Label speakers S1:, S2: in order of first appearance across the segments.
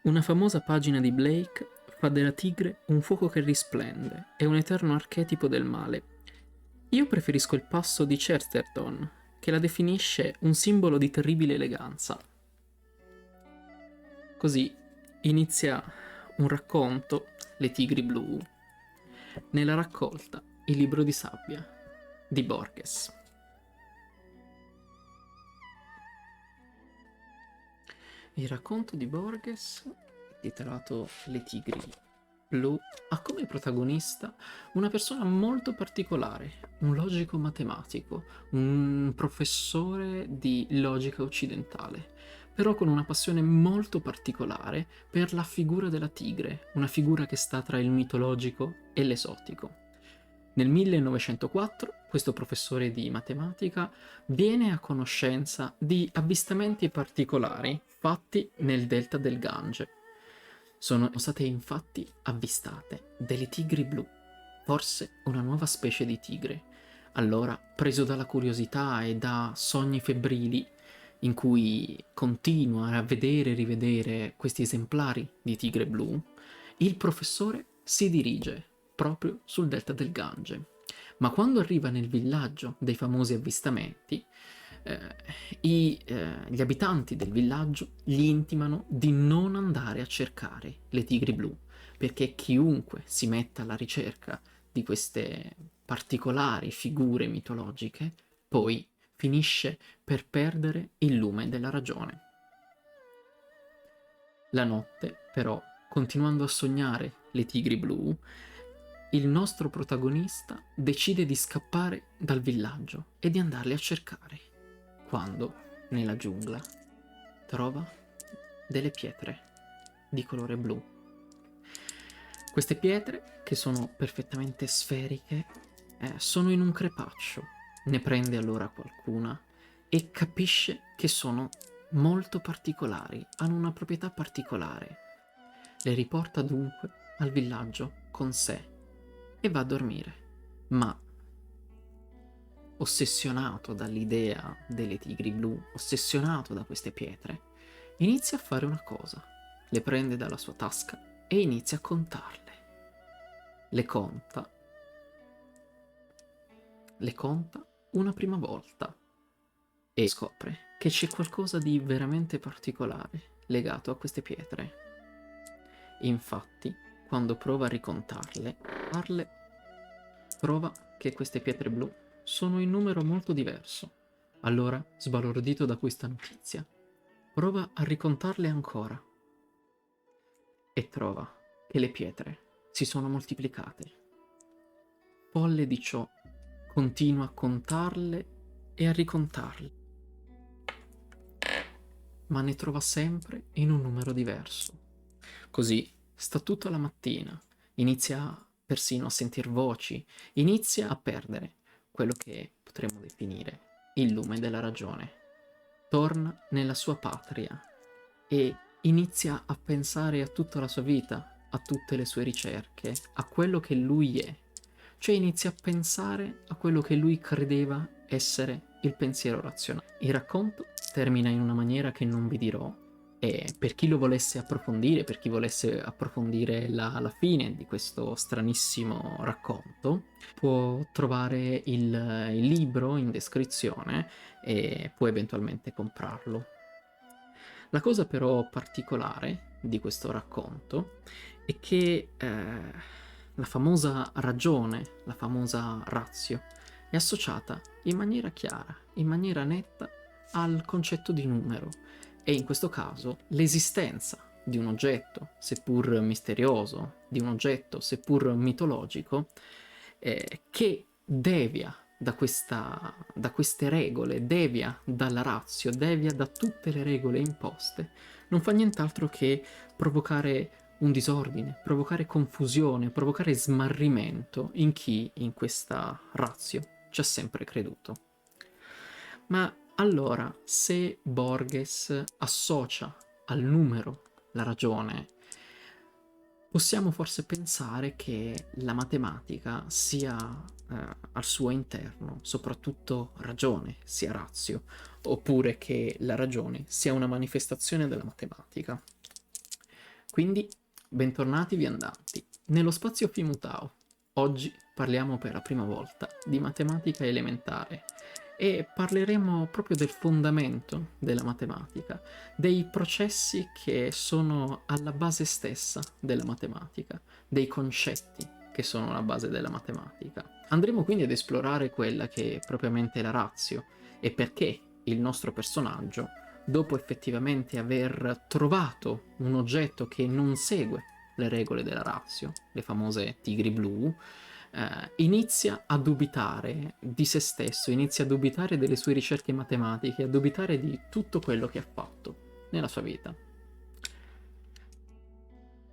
S1: Una famosa pagina di Blake fa della tigre un fuoco che risplende e un eterno archetipo del male. Io preferisco il passo di Chesterton, che la definisce un simbolo di terribile eleganza. Così inizia un racconto, Le tigri blu, nella raccolta Il libro di sabbia di Borges. Il racconto di Borges, titolato Le tigri blu, ha come protagonista una persona molto particolare, un logico matematico, un professore di logica occidentale, però con una passione molto particolare per la figura della tigre, una figura che sta tra il mitologico e l'esotico. Nel 1904 questo professore di matematica viene a conoscenza di avvistamenti particolari fatti nel delta del Gange. Sono state infatti avvistate delle tigri blu, forse una nuova specie di tigre. Allora, preso dalla curiosità e da sogni febbrili, in cui continua a vedere e rivedere questi esemplari di tigre blu, il professore si dirige proprio sul delta del Gange. Ma quando arriva nel villaggio dei famosi avvistamenti, gli abitanti del villaggio gli intimano di non andare a cercare le tigri blu, perché chiunque si metta alla ricerca di queste particolari figure mitologiche, poi finisce per perdere il lume della ragione. La notte, però, continuando a sognare le tigri blu, il nostro protagonista decide di scappare dal villaggio e di andarle a cercare, quando, nella giungla, trova delle pietre di colore blu. Queste pietre, che sono perfettamente sferiche, sono in un crepaccio. Ne prende allora qualcuna e capisce che sono molto particolari, hanno una proprietà particolare. Le riporta dunque al villaggio con sé e va a dormire. Ma, ossessionato dall'idea delle tigri blu, ossessionato da queste pietre, inizia a fare una cosa. Le prende dalla sua tasca e inizia a contarle. Le conta una prima volta e scopre che c'è qualcosa di veramente particolare legato a queste pietre. Infatti, quando prova a ricontarle, trova che queste pietre blu sono in numero molto diverso. Allora, sbalordito da questa notizia, prova a ricontarle ancora e trova che le pietre si sono moltiplicate. Folle di ciò, continua a contarle e a ricontarle, ma ne trova sempre in un numero diverso. Così sta tutta la mattina, inizia persino a sentir voci, inizia a perdere quello che potremmo definire il lume della ragione. Torna nella sua patria e inizia a pensare a tutta la sua vita, a tutte le sue ricerche, a quello che lui è. Cioè inizia a pensare a quello che lui credeva essere il pensiero razionale. Il racconto termina in una maniera che non vi dirò, e per chi lo volesse approfondire, per chi volesse approfondire la fine di questo stranissimo racconto, può trovare il libro in descrizione e può eventualmente comprarlo. La cosa però particolare di questo racconto è che la famosa ragione, la famosa ratio, è associata in maniera chiara, in maniera netta al concetto di numero. E in questo caso l'esistenza di un oggetto, seppur misterioso, di un oggetto, seppur mitologico, che devia da queste regole, devia dalla ratio, devia da tutte le regole imposte, non fa nient'altro che provocare un disordine, provocare confusione, provocare smarrimento in chi in questa ratio ci ha sempre creduto. Ma allora, se Borges associa al numero la ragione, possiamo forse pensare che la matematica sia al suo interno soprattutto ragione, sia ratio, oppure che la ragione sia una manifestazione della matematica. Quindi, bentornati viandanti. Nello spazio Fimutao, oggi parliamo per la prima volta di matematica elementare e parleremo proprio del fondamento della matematica, dei processi che sono alla base stessa della matematica, dei concetti che sono la base della matematica. Andremo quindi ad esplorare quella che è propriamente la ratio e perché il nostro personaggio, dopo effettivamente aver trovato un oggetto che non segue le regole della ratio, le famose tigri blu, inizia a dubitare di se stesso, inizia a dubitare delle sue ricerche matematiche, a dubitare di tutto quello che ha fatto nella sua vita.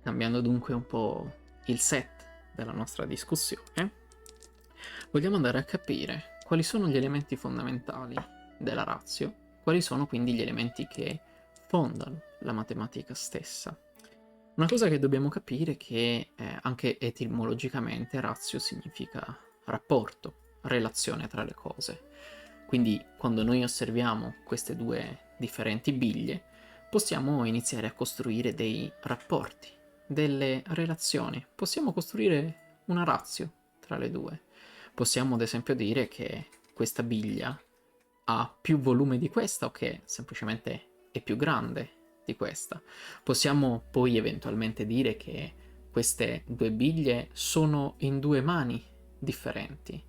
S1: Cambiando dunque un po' il set della nostra discussione, vogliamo andare a capire quali sono gli elementi fondamentali della ratio, quali sono quindi gli elementi che fondano la matematica stessa. Una cosa che dobbiamo capire è che anche etimologicamente ratio significa rapporto, relazione tra le cose. Quindi quando noi osserviamo queste due differenti biglie, possiamo iniziare a costruire dei rapporti, delle relazioni. Possiamo costruire una ratio tra le due. Possiamo ad esempio dire che questa biglia ha più volume di questa o che semplicemente è più grande di questa. Possiamo poi eventualmente dire che queste due biglie sono in due mani differenti,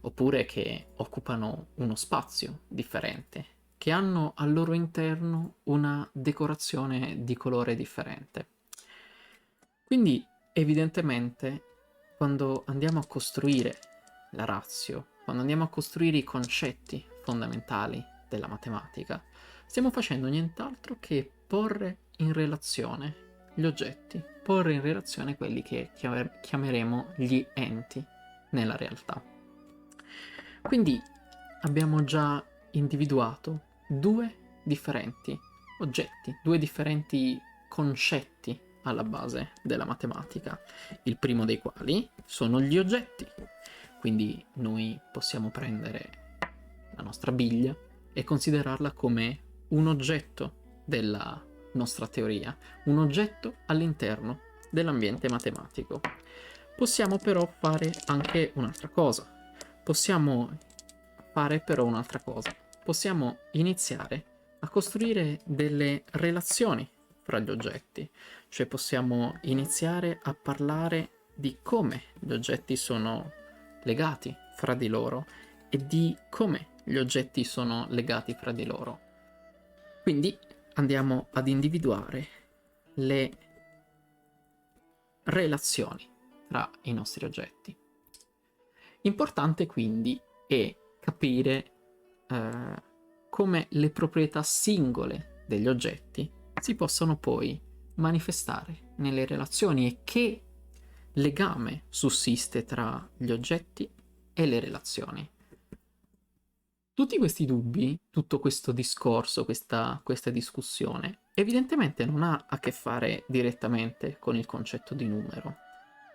S1: oppure che occupano uno spazio differente, che hanno al loro interno una decorazione di colore differente. Quindi, evidentemente, quando andiamo a costruire la ratio, quando andiamo a costruire i concetti fondamentali della matematica, stiamo facendo nient'altro che porre in relazione gli oggetti, porre in relazione quelli che chiameremo gli enti nella realtà. Quindi abbiamo già individuato due differenti oggetti, due differenti concetti alla base della matematica, il primo dei quali sono gli oggetti. Quindi noi possiamo prendere la nostra biglia e considerarla come un oggetto della nostra teoria, un oggetto all'interno dell'ambiente matematico. Possiamo però fare anche un'altra cosa. Possiamo iniziare a costruire delle relazioni fra gli oggetti, cioè possiamo iniziare a parlare di come gli oggetti sono legati fra di loro e di come gli oggetti sono legati fra di loro. Quindi andiamo ad individuare le relazioni tra i nostri oggetti. Importante quindi è capire come le proprietà singole degli oggetti si possono poi manifestare nelle relazioni e che legame sussiste tra gli oggetti e le relazioni. Tutti questi dubbi, tutto questo discorso, questa discussione, evidentemente non ha a che fare direttamente con il concetto di numero,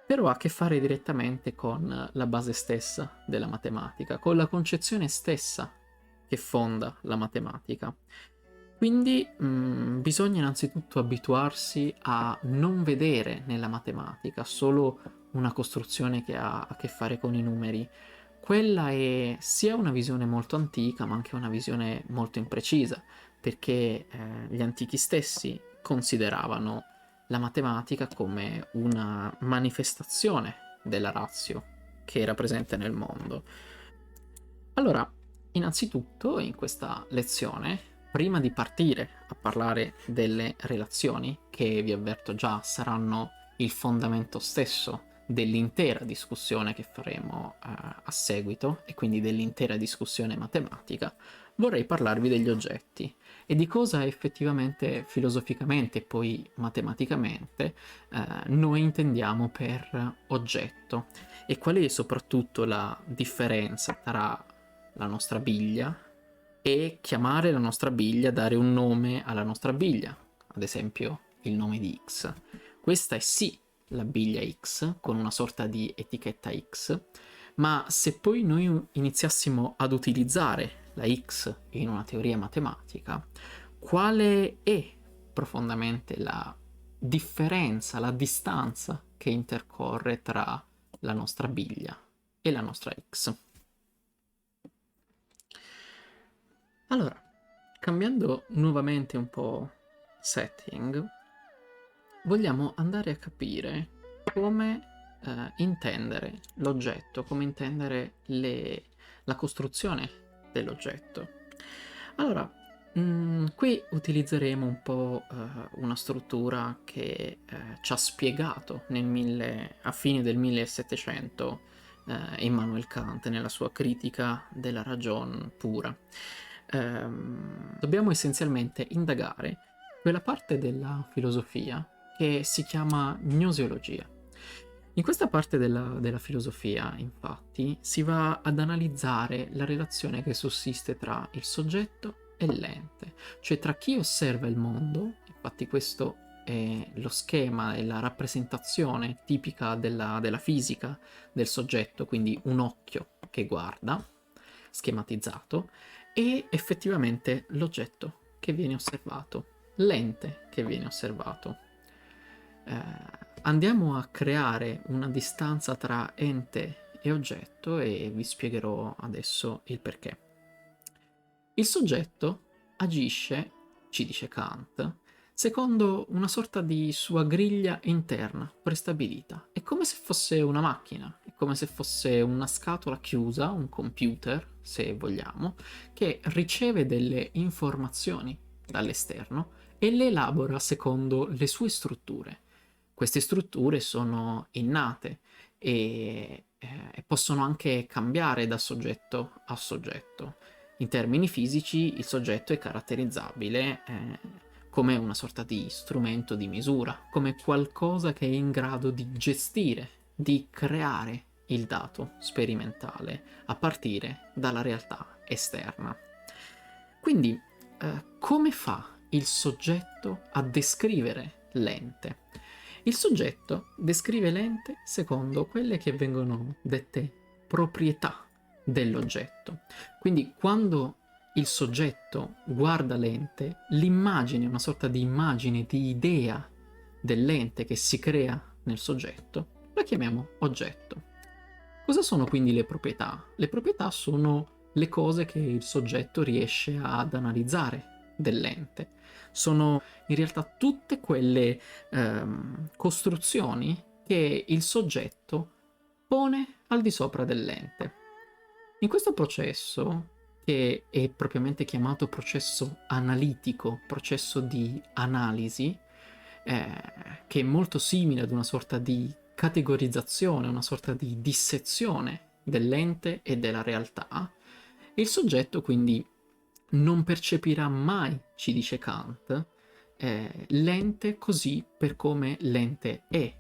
S1: però ha a che fare direttamente con la base stessa della matematica, con la concezione stessa che fonda la matematica. Quindi bisogna innanzitutto abituarsi a non vedere nella matematica solo una costruzione che ha a che fare con i numeri. Quella è sia una visione molto antica, ma anche una visione molto imprecisa, perché gli antichi stessi consideravano la matematica come una manifestazione della ratio che era presente nel mondo. Allora, innanzitutto in questa lezione, prima di partire a parlare delle relazioni, che vi avverto già saranno il fondamento stesso dell'intera discussione che faremo a seguito, e quindi dell'intera discussione matematica, vorrei parlarvi degli oggetti e di cosa effettivamente filosoficamente e poi matematicamente noi intendiamo per oggetto e qual è soprattutto la differenza tra la nostra biglia e chiamare la nostra biglia, dare un nome alla nostra biglia, ad esempio il nome di X. Questa è sì la biglia X con una sorta di etichetta X, ma se poi noi iniziassimo ad utilizzare la X in una teoria matematica, quale è profondamente la differenza, la distanza che intercorre tra la nostra biglia e la nostra X. Allora, cambiando nuovamente un po' setting, vogliamo andare a capire come intendere l'oggetto, come intendere la costruzione dell'oggetto. Allora, qui utilizzeremo un po' una struttura che ci ha spiegato a fine del 1700 Immanuel Kant nella sua critica della ragion pura. Dobbiamo essenzialmente indagare quella parte della filosofia che si chiama gnoseologia. In questa parte della filosofia, infatti, si va ad analizzare la relazione che sussiste tra il soggetto e l'ente, cioè tra chi osserva il mondo, infatti questo è lo schema e la rappresentazione tipica della fisica del soggetto, quindi un occhio che guarda, schematizzato, e effettivamente l'oggetto che viene osservato, l'ente che viene osservato. Andiamo a creare una distanza tra ente e oggetto e vi spiegherò adesso il perché. Il soggetto agisce, ci dice Kant, secondo una sorta di sua griglia interna prestabilita. È come se fosse una macchina, è come se fosse una scatola chiusa, un computer, se vogliamo, che riceve delle informazioni dall'esterno e le elabora secondo le sue strutture. Queste strutture sono innate e possono anche cambiare da soggetto a soggetto. In termini fisici, il soggetto è caratterizzabile come una sorta di strumento di misura, come qualcosa che è in grado di gestire, di creare il dato sperimentale a partire dalla realtà esterna. Quindi, come fa il soggetto a descrivere l'ente? Il soggetto descrive l'ente secondo quelle che vengono dette proprietà dell'oggetto. Quindi quando il soggetto guarda l'ente, l'immagine, una sorta di immagine, di idea dell'ente che si crea nel soggetto, la chiamiamo oggetto. Cosa sono quindi le proprietà? Le proprietà sono le cose che il soggetto riesce ad analizzare dell'ente. Sono in realtà tutte quelle costruzioni che il soggetto pone al di sopra dell'ente. In questo processo, che è propriamente chiamato processo analitico, processo di analisi, che è molto simile ad una sorta di categorizzazione, una sorta di dissezione dell'ente e della realtà, il soggetto quindi non percepirà mai, ci dice Kant, l'ente così per come l'ente è,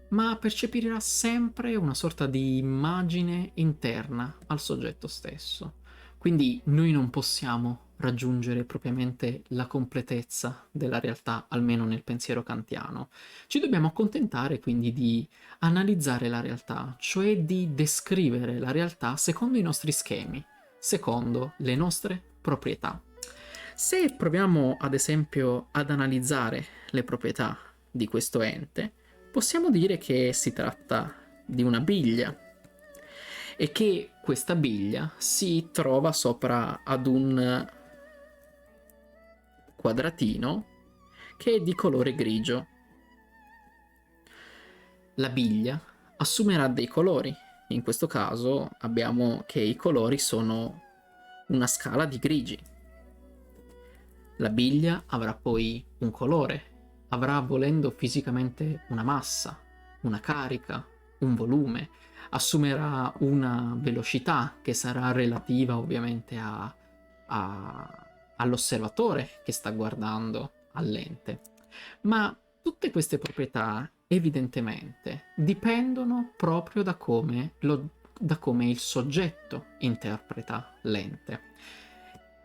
S1: ma percepirà sempre una sorta di immagine interna al soggetto stesso. Quindi noi non possiamo raggiungere propriamente la completezza della realtà, almeno nel pensiero kantiano. Ci dobbiamo accontentare quindi di analizzare la realtà, cioè di descrivere la realtà secondo i nostri schemi, secondo le nostre proprietà. Se proviamo ad esempio ad analizzare le proprietà di questo ente, possiamo dire che si tratta di una biglia e che questa biglia si trova sopra ad un quadratino che è di colore grigio. La biglia assumerà dei colori. In questo caso abbiamo che i colori sono una scala di grigi. La biglia avrà poi un colore, avrà volendo fisicamente una massa, una carica, un volume, assumerà una velocità che sarà relativa ovviamente all'osservatore che sta guardando all'ente. Ma tutte queste proprietà evidentemente dipendono proprio da come il soggetto interpreta l'ente.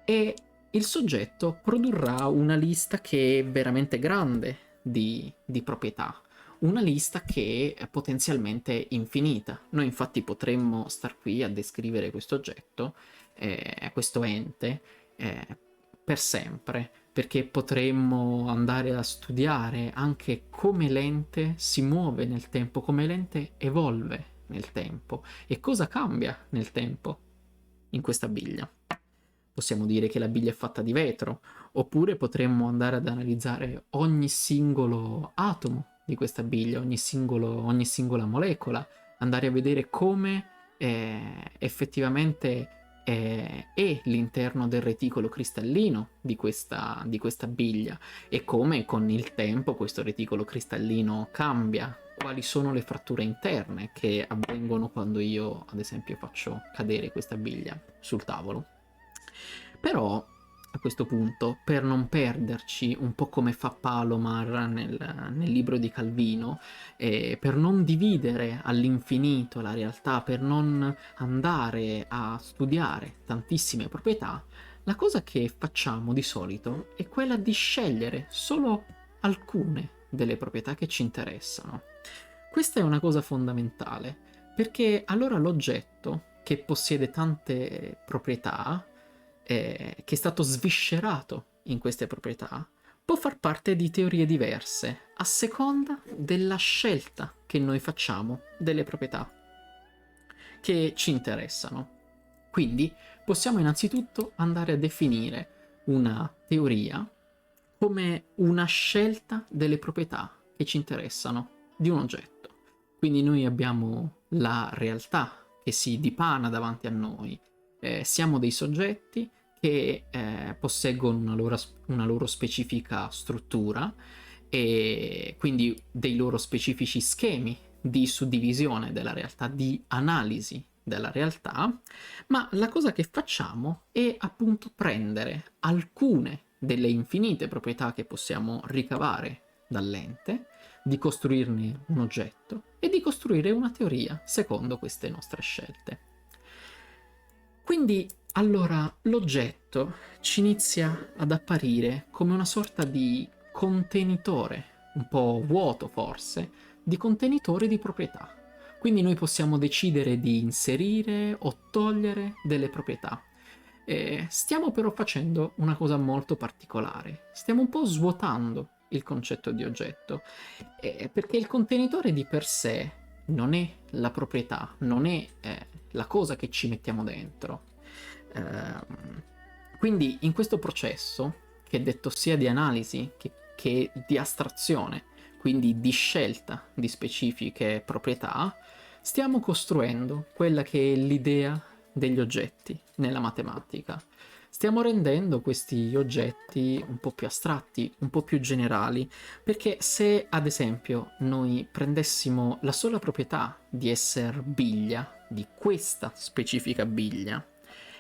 S1: E il soggetto produrrà una lista che è veramente grande di proprietà, una lista che è potenzialmente infinita. Noi infatti potremmo star qui a descrivere questo oggetto, questo ente, per sempre, perché potremmo andare a studiare anche come l'ente si muove nel tempo, come l'ente evolve nel tempo e cosa cambia nel tempo in questa biglia. Possiamo dire che la biglia è fatta di vetro, oppure potremmo andare ad analizzare ogni singolo atomo di questa biglia, ogni singola molecola, andare a vedere come effettivamente è l'interno del reticolo cristallino di questa biglia e come con il tempo questo reticolo cristallino cambia, quali sono le fratture interne che avvengono quando io, ad esempio, faccio cadere questa biglia sul tavolo. Però a questo punto, per non perderci, un po' come fa Palomar nel libro di Calvino, per non dividere all'infinito la realtà, per non andare a studiare tantissime proprietà, la cosa che facciamo di solito è quella di scegliere solo alcune delle proprietà che ci interessano. Questa è una cosa fondamentale, perché allora l'oggetto, che possiede tante proprietà, che è stato sviscerato in queste proprietà, può far parte di teorie diverse a seconda della scelta che noi facciamo delle proprietà che ci interessano. Quindi possiamo innanzitutto andare a definire una teoria come una scelta delle proprietà che ci interessano di un oggetto. Quindi noi abbiamo la realtà che si dipana davanti a noi, siamo dei soggetti che posseggono una loro specifica struttura e quindi dei loro specifici schemi di suddivisione della realtà, di analisi della realtà, ma la cosa che facciamo è appunto prendere alcune delle infinite proprietà che possiamo ricavare dall'ente, di costruirne un oggetto e di costruire una teoria secondo queste nostre scelte. Quindi allora l'oggetto ci inizia ad apparire come una sorta di contenitore, un po' vuoto forse, di contenitore di proprietà. Quindi noi possiamo decidere di inserire o togliere delle proprietà. Stiamo però facendo una cosa molto particolare. Stiamo un po' svuotando il concetto di oggetto, perché il contenitore di per sé non è la proprietà, non è la cosa che ci mettiamo dentro. Quindi in questo processo, che è detto sia di analisi che di astrazione, quindi di scelta di specifiche proprietà, stiamo costruendo quella che è l'idea degli oggetti nella matematica. Stiamo rendendo questi oggetti un po' più astratti, un po' più generali, perché se ad esempio noi prendessimo la sola proprietà di essere biglia, di questa specifica biglia,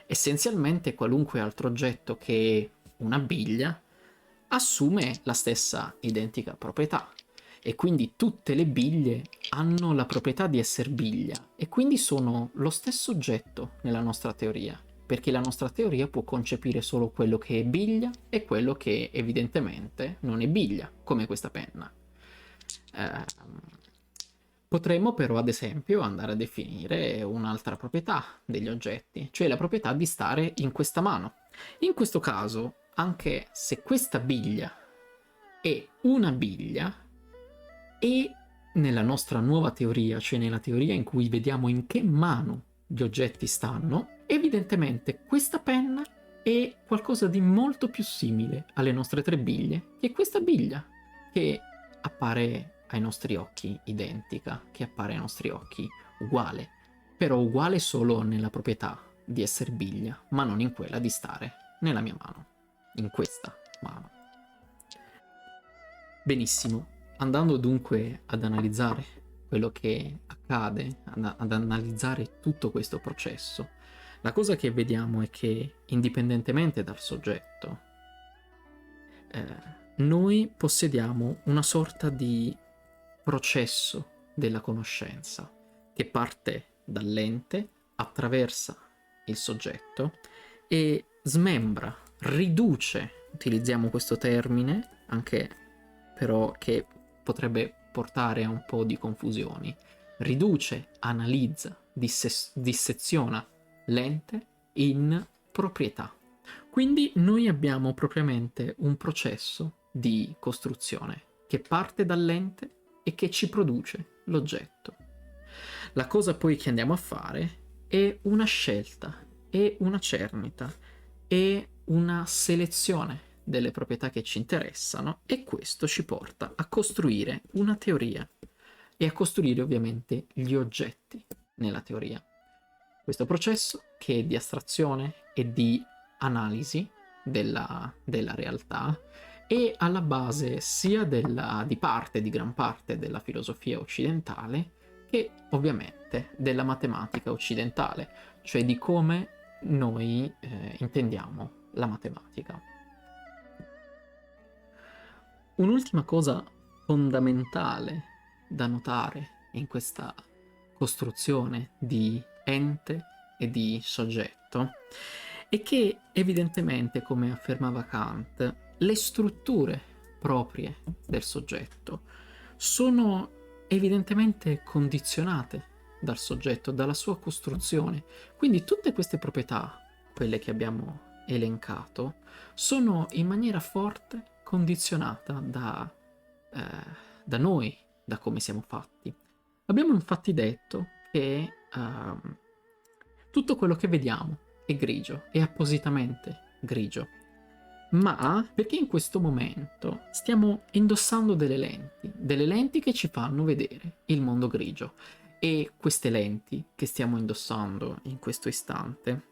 S1: essenzialmente qualunque altro oggetto che è una biglia assume la stessa identica proprietà e quindi tutte le biglie hanno la proprietà di essere biglia e quindi sono lo stesso oggetto nella nostra teoria, perché la nostra teoria può concepire solo quello che è biglia e quello che evidentemente non è biglia, come questa penna. Potremmo però ad esempio andare a definire un'altra proprietà degli oggetti, cioè la proprietà di stare in questa mano. In questo caso, anche se questa biglia è una biglia, e nella nostra nuova teoria, cioè nella teoria in cui vediamo in che mano gli oggetti stanno, evidentemente questa penna è qualcosa di molto più simile alle nostre tre biglie che questa biglia, che appare ai nostri occhi identica, che appare ai nostri occhi uguale, però uguale solo nella proprietà di essere biglia, ma non in quella di stare nella mia mano, in questa mano. Benissimo, andando dunque ad analizzare quello che accade, ad analizzare tutto questo processo, la cosa che vediamo è che indipendentemente dal soggetto, noi possediamo una sorta di processo della conoscenza che parte dall'ente, attraversa il soggetto e smembra, riduce, utilizziamo questo termine anche però che potrebbe portare a un po' di confusioni, riduce, analizza, disseziona l'ente in proprietà. Quindi noi abbiamo propriamente un processo di costruzione che parte dall'ente e che ci produce l'oggetto. La cosa poi che andiamo a fare è una scelta, è una cernita, è una selezione delle proprietà che ci interessano, e questo ci porta a costruire una teoria e a costruire ovviamente gli oggetti nella teoria. Questo processo, che è di astrazione e di analisi della realtà, è alla base sia di gran parte della filosofia occidentale, che ovviamente della matematica occidentale, cioè di come noi intendiamo la matematica. Un'ultima cosa fondamentale da notare in questa costruzione di ente e di soggetto è che evidentemente, come affermava Kant, le strutture proprie del soggetto sono evidentemente condizionate dal soggetto, dalla sua costruzione. Quindi tutte queste proprietà, quelle che abbiamo elencato, sono in maniera forte condizionata da noi, da come siamo fatti. Abbiamo infatti detto che tutto quello che vediamo è grigio, è appositamente grigio. Ma perché in questo momento stiamo indossando delle lenti che ci fanno vedere il mondo grigio, e queste lenti che stiamo indossando in questo istante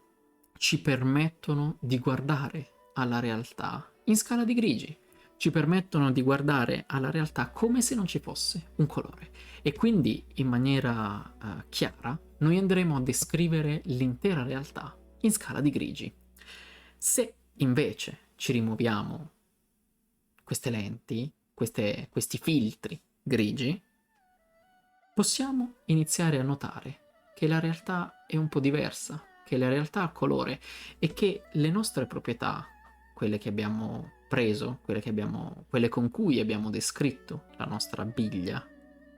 S1: ci permettono di guardare alla realtà in scala di grigi, ci permettono di guardare alla realtà come se non ci fosse un colore, e quindi in maniera chiara noi andremo a descrivere l'intera realtà in scala di grigi. Se invece ci rimuoviamo queste lenti, questi filtri grigi, possiamo iniziare a notare che la realtà è un po' diversa, che la realtà ha colore, e che le nostre proprietà, quelle che abbiamo preso, quelle con cui abbiamo descritto la nostra biglia,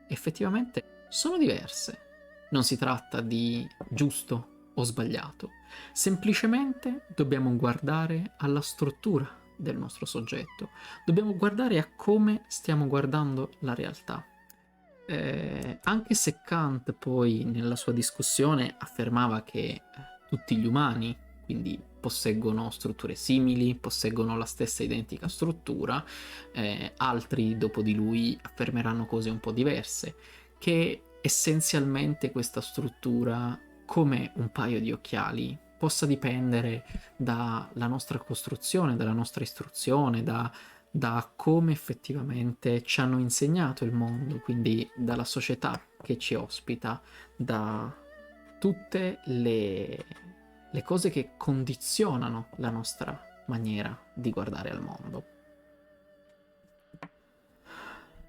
S1: effettivamente sono diverse. Non si tratta di giusto o sbagliato, semplicemente dobbiamo guardare alla struttura del nostro soggetto, dobbiamo guardare a come stiamo guardando la realtà. Anche se Kant poi nella sua discussione affermava che tutti gli umani quindi posseggono strutture simili, posseggono la stessa identica struttura, altri dopo di lui affermeranno cose un po' diverse, che essenzialmente questa struttura, come un paio di occhiali, possa dipendere dalla nostra costruzione, dalla nostra istruzione, da come effettivamente ci hanno insegnato il mondo, quindi dalla società che ci ospita, da tutte le cose che condizionano la nostra maniera di guardare al mondo.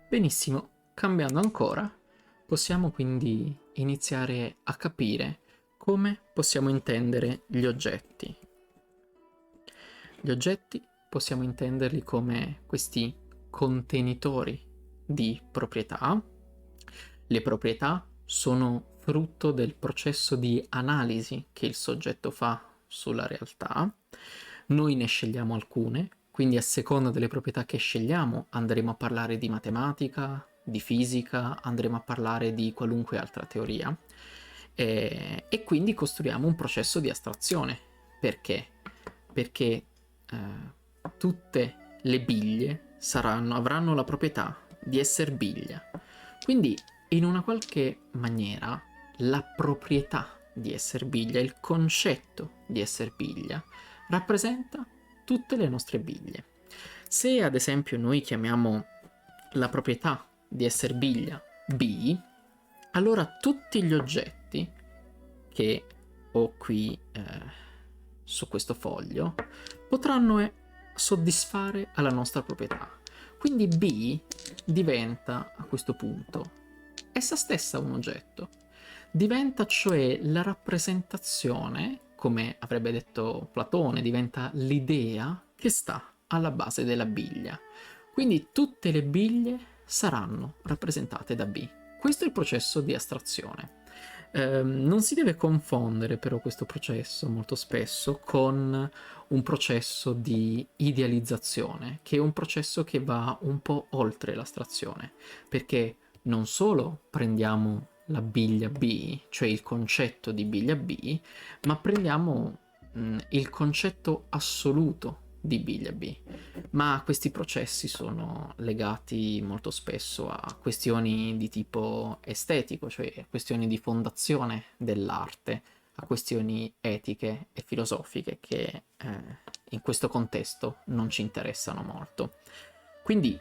S1: Benissimo, cambiando ancora, possiamo quindi iniziare a capire come possiamo intendere gli oggetti. Gli oggetti possiamo intenderli come questi contenitori di proprietà. Le proprietà sono frutto del processo di analisi che il soggetto fa sulla realtà. Noi ne scegliamo alcune, quindi a seconda delle proprietà che scegliamo andremo a parlare di matematica, di fisica, andremo a parlare di qualunque altra teoria, e quindi costruiamo un processo di astrazione. Perché? Perché tutte le biglie avranno la proprietà di essere biglia. Quindi, in una qualche maniera, la proprietà di essere biglia, il concetto di essere biglia, rappresenta tutte le nostre biglie. Se ad esempio noi chiamiamo la proprietà di essere biglia B, allora tutti gli oggetti che ho qui su questo foglio potranno soddisfare alla nostra proprietà. Quindi B diventa a questo punto essa stessa un oggetto. Diventa cioè la rappresentazione, come avrebbe detto Platone, diventa l'idea che sta alla base della biglia. Quindi tutte le biglie saranno rappresentate da B. Questo è il processo di astrazione. Non si deve confondere però questo processo molto spesso con un processo di idealizzazione, che è un processo che va un po' oltre l'astrazione, perché non solo prendiamo la biglia B, cioè il concetto di biglia B, ma prendiamo il concetto assoluto di biglia B. Ma questi processi sono legati molto spesso a questioni di tipo estetico, cioè questioni di fondazione dell'arte, a questioni etiche e filosofiche che in questo contesto non ci interessano molto. Quindi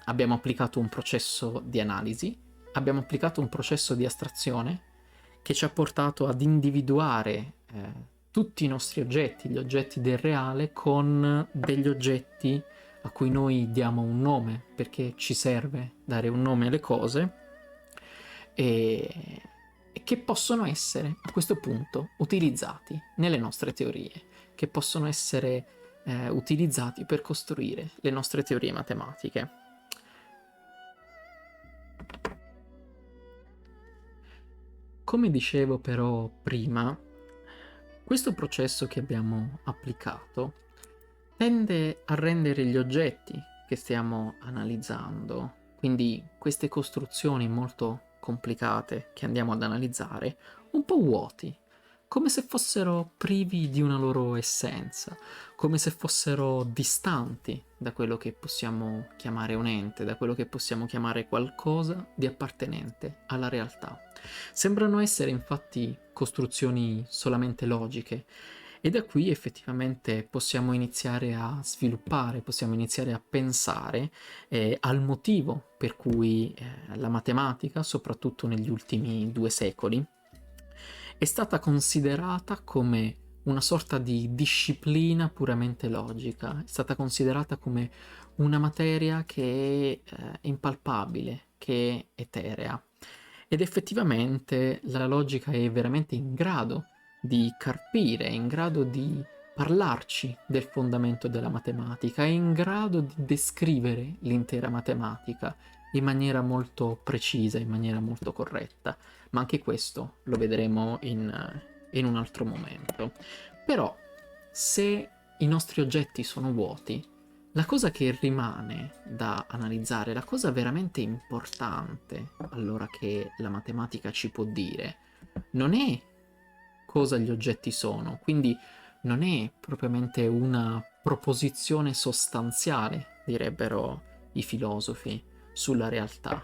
S1: abbiamo applicato un processo di analisi, abbiamo applicato un processo di astrazione che ci ha portato ad individuare tutti i nostri oggetti, gli oggetti del reale, con degli oggetti a cui noi diamo un nome, perché ci serve dare un nome alle cose, e che possono essere a questo punto utilizzati nelle nostre teorie, che possono essere utilizzati per costruire le nostre teorie matematiche. Come dicevo però prima, questo processo che abbiamo applicato tende a rendere gli oggetti che stiamo analizzando, quindi queste costruzioni molto complicate che andiamo ad analizzare, un po' vuoti, come se fossero privi di una loro essenza, come se fossero distanti da quello che possiamo chiamare un ente, da quello che possiamo chiamare qualcosa di appartenente alla realtà. Sembrano essere infatti costruzioni solamente logiche, e da qui effettivamente possiamo iniziare a sviluppare, possiamo iniziare a pensare al motivo per cui la matematica, soprattutto negli ultimi 2 secoli, è stata considerata come una sorta di disciplina puramente logica, è stata considerata come una materia che è impalpabile, che è eterea. Ed effettivamente la logica è veramente in grado di carpire, è in grado di parlarci del fondamento della matematica, è in grado di descrivere l'intera matematica in maniera molto precisa, in maniera molto corretta, ma anche questo lo vedremo in un altro momento. Però, se i nostri oggetti sono vuoti, la cosa che rimane da analizzare, la cosa veramente importante, allora, che la matematica ci può dire, non è cosa gli oggetti sono, quindi non è propriamente una proposizione sostanziale, direbbero i filosofi, sulla realtà,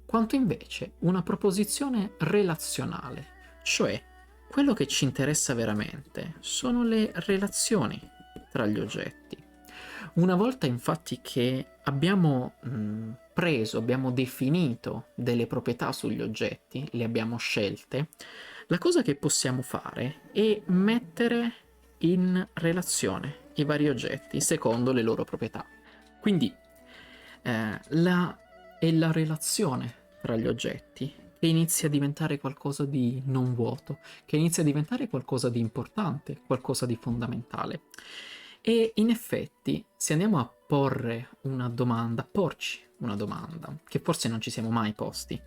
S1: quanto invece una proposizione relazionale, cioè quello che ci interessa veramente sono le relazioni tra gli oggetti. Una volta infatti che abbiamo abbiamo definito delle proprietà sugli oggetti, le abbiamo scelte, la cosa che possiamo fare è mettere in relazione i vari oggetti secondo le loro proprietà. Quindi è la relazione tra gli oggetti che inizia a diventare qualcosa di non vuoto, che inizia a diventare qualcosa di importante, qualcosa di fondamentale. E in effetti, se andiamo a porci una domanda, che forse non ci siamo mai posti.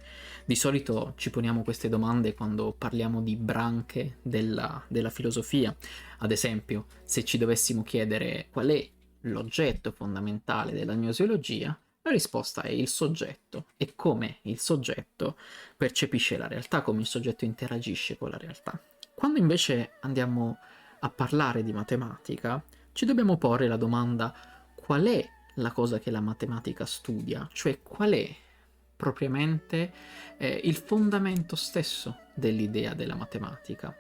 S1: Di solito ci poniamo queste domande quando parliamo di branche della filosofia. Ad esempio, se ci dovessimo chiedere qual è l'oggetto fondamentale della gnoseologia, la risposta è il soggetto, e come il soggetto percepisce la realtà, come il soggetto interagisce con la realtà. Quando invece andiamo a parlare di matematica, ci dobbiamo porre la domanda: qual è la cosa che la matematica studia? Cioè, qual è propriamente il fondamento stesso dell'idea della matematica?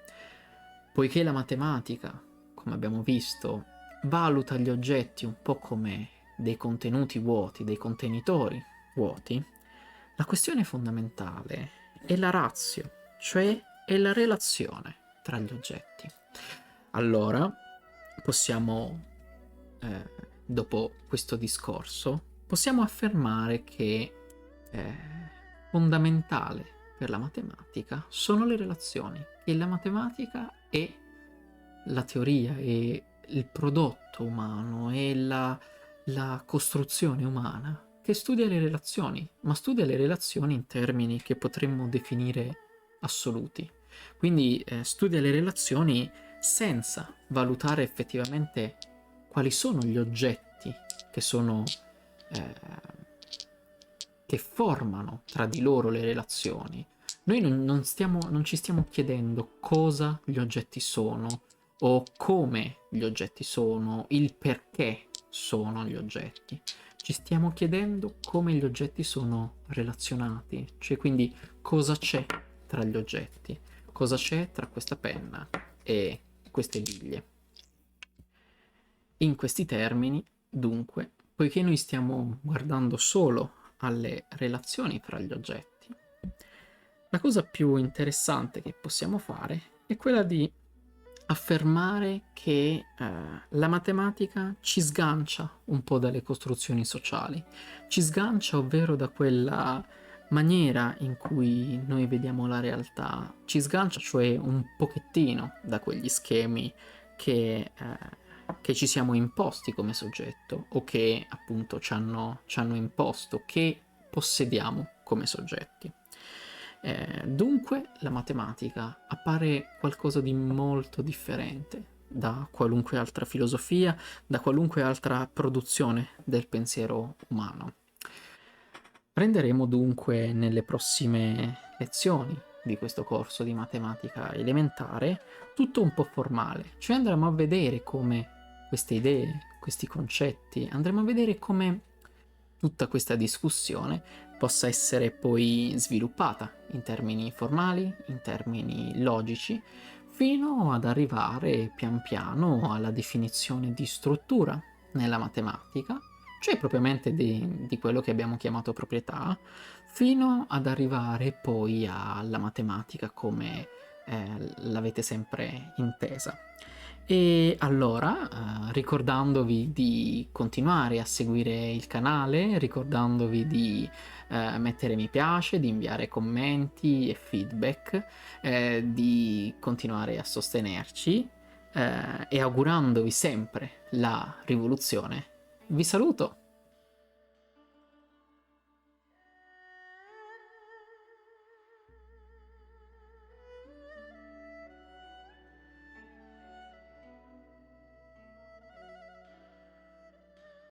S1: Poiché la matematica, come abbiamo visto, valuta gli oggetti un po' come dei contenuti vuoti, dei contenitori vuoti, la questione fondamentale è la ratio, cioè è la relazione tra gli oggetti. Allora, possiamo, dopo questo discorso, possiamo affermare che fondamentale per la matematica sono le relazioni, e la matematica è la teoria, è il prodotto umano, è la costruzione umana che studia le relazioni, ma studia le relazioni in termini che potremmo definire assoluti. Quindi studia le relazioni senza valutare effettivamente quali sono gli oggetti che sono che formano tra di loro le relazioni. Noi non ci stiamo chiedendo cosa gli oggetti sono o come gli oggetti sono, il perché sono gli oggetti. Ci stiamo chiedendo come gli oggetti sono relazionati, cioè quindi cosa c'è tra gli oggetti, cosa c'è tra questa penna e queste biglie. In questi termini, dunque, poiché noi stiamo guardando solo alle relazioni fra gli oggetti, la cosa più interessante che possiamo fare è quella di affermare che la matematica ci sgancia un po' dalle costruzioni sociali, ci sgancia ovvero da quella maniera in cui noi vediamo la realtà, ci sgancia cioè un pochettino da quegli schemi che ci siamo imposti come soggetto o che appunto ci hanno imposto, che possediamo come soggetti. Dunque la matematica appare qualcosa di molto differente da qualunque altra filosofia, da qualunque altra produzione del pensiero umano. Prenderemo dunque nelle prossime lezioni di questo corso di matematica elementare tutto un po' formale, cioè andremo a vedere come queste idee, questi concetti, andremo a vedere come tutta questa discussione possa essere poi sviluppata in termini formali, in termini logici, fino ad arrivare pian piano alla definizione di struttura nella matematica, cioè propriamente di quello che abbiamo chiamato proprietà, fino ad arrivare poi alla matematica come l'avete sempre intesa. E allora, ricordandovi di continuare a seguire il canale, ricordandovi di mettere mi piace, di inviare commenti e feedback, di continuare a sostenerci e augurandovi sempre la rivoluzione, vi saluto!